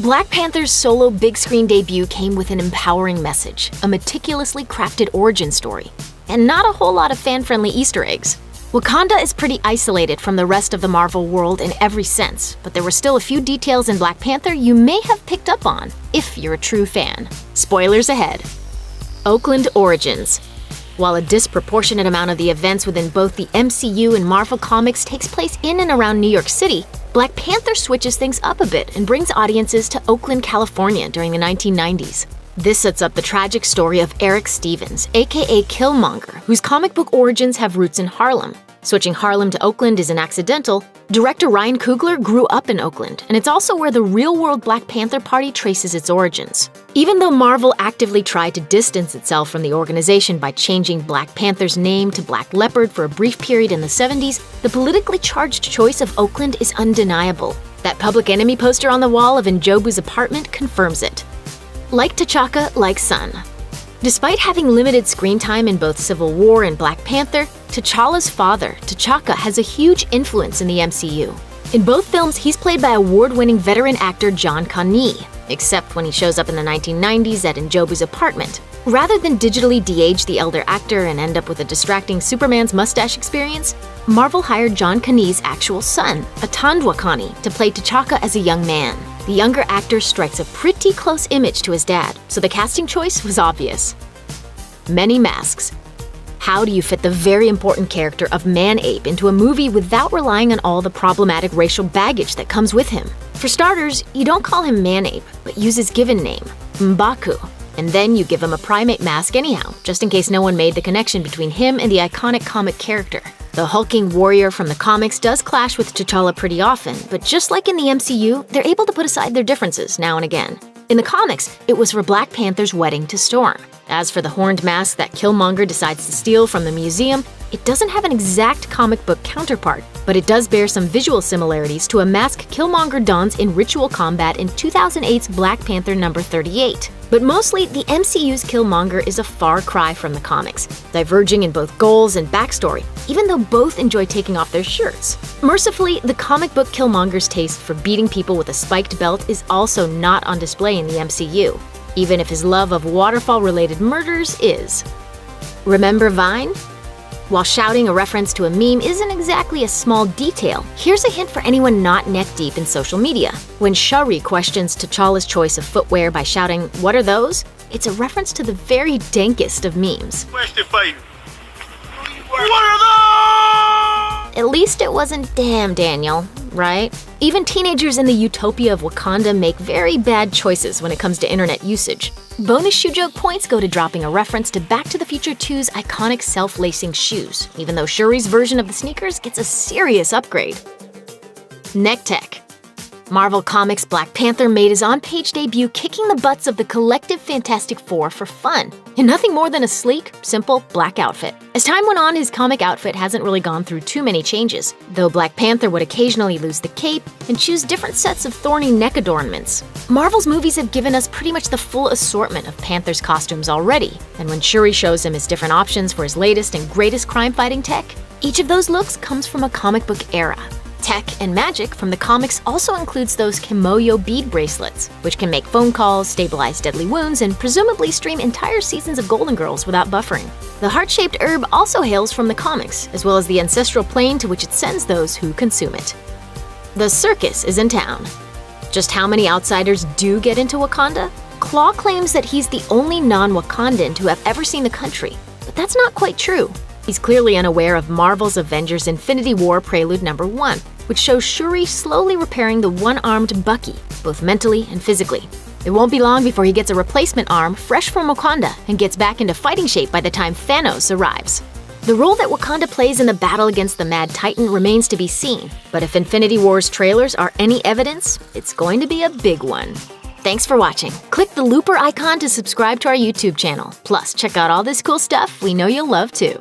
Black Panther's solo big screen debut came with an empowering message, a meticulously crafted origin story, and not a whole lot of fan-friendly Easter eggs. Wakanda is pretty isolated from the rest of the Marvel world in every sense, but there were still a few details in Black Panther you may have picked up on, if you're a true fan. Spoilers ahead. Oakland Origins. While a disproportionate amount of the events within both the MCU and Marvel Comics takes place in and around New York City, Black Panther switches things up a bit and brings audiences to Oakland, California during the 1990s. This sets up the tragic story of Eric Stevens, aka Killmonger, whose comic book origins have roots in Harlem. Switching Harlem to Oakland isn't accidental. Director Ryan Coogler grew up in Oakland, and it's also where the real-world Black Panther Party traces its origins. Even though Marvel actively tried to distance itself from the organization by changing Black Panther's name to Black Leopard for a brief period in the 70s, the politically charged choice of Oakland is undeniable. That Public Enemy poster on the wall of Njobu's apartment confirms it. Like T'Chaka, like Sun. Despite having limited screen time in both Civil War and Black Panther, T'Challa's father, T'Chaka, has a huge influence in the MCU. In both films, he's played by award-winning veteran actor John Kani, except when he shows up in the 1990s at Njobu's apartment. Rather than digitally de-age the elder actor and end up with a distracting Superman's mustache experience, Marvel hired John Kani's actual son, Atandwa Kani, to play T'Chaka as a young man. The younger actor strikes a pretty close image to his dad, so the casting choice was obvious. Many masks. How do you fit the very important character of Man-Ape into a movie without relying on all the problematic racial baggage that comes with him? For starters, you don't call him Man-Ape, but use his given name, M'Baku. And then you give him a primate mask anyhow, just in case no one made the connection between him and the iconic comic character. The hulking warrior from the comics does clash with T'Challa pretty often, but just like in the MCU, they're able to put aside their differences now and again. In the comics, it was for Black Panther's wedding to Storm. As for the horned mask that Killmonger decides to steal from the museum, it doesn't have an exact comic book counterpart, but it does bear some visual similarities to a mask Killmonger dons in ritual combat in 2008's Black Panther number 38. But mostly, the MCU's Killmonger is a far cry from the comics, diverging in both goals and backstory, even though both enjoy taking off their shirts. Mercifully, the comic book Killmonger's taste for beating people with a spiked belt is also not on display in the MCU, even if his love of waterfall-related murders is. Remember Vine? While shouting a reference to a meme isn't exactly a small detail, here's a hint for anyone not neck-deep in social media. When Shuri questions T'Challa's choice of footwear by shouting, "What are those?" it's a reference to the very dankest of memes. Question for you. What are those? At least it wasn't "Damn, Daniel," right? Even teenagers in the utopia of Wakanda make very bad choices when it comes to internet usage. Bonus shoe joke points go to dropping a reference to Back to the Future 2's iconic self-lacing shoes, even though Shuri's version of the sneakers gets a serious upgrade. Neck tech. Marvel Comics' Black Panther made his on-page debut kicking the butts of the collective Fantastic Four for fun, in nothing more than a sleek, simple black outfit. As time went on, his comic outfit hasn't really gone through too many changes, though Black Panther would occasionally lose the cape and choose different sets of thorny neck adornments. Marvel's movies have given us pretty much the full assortment of Panther's costumes already, and when Shuri shows him his different options for his latest and greatest crime-fighting tech, each of those looks comes from a comic book era. Tech and magic from the comics also includes those Kimoyo bead bracelets, which can make phone calls, stabilize deadly wounds, and presumably stream entire seasons of Golden Girls without buffering. The heart-shaped herb also hails from the comics, as well as the ancestral plane to which it sends those who consume it. The circus is in town. Just how many outsiders do get into Wakanda? Klaue claims that he's the only non-Wakandan to have ever seen the country, but that's not quite true. He's clearly unaware of Marvel's Avengers Infinity War Prelude No. 1, which shows Shuri slowly repairing the one-armed Bucky, both mentally and physically. It won't be long before he gets a replacement arm fresh from Wakanda and gets back into fighting shape by the time Thanos arrives. The role that Wakanda plays in the battle against the Mad Titan remains to be seen, but if Infinity War's trailers are any evidence, it's going to be a big one. Thanks for watching. Click the looper icon to subscribe to our YouTube channel. Plus, check out all this cool stuff we know you'll love too.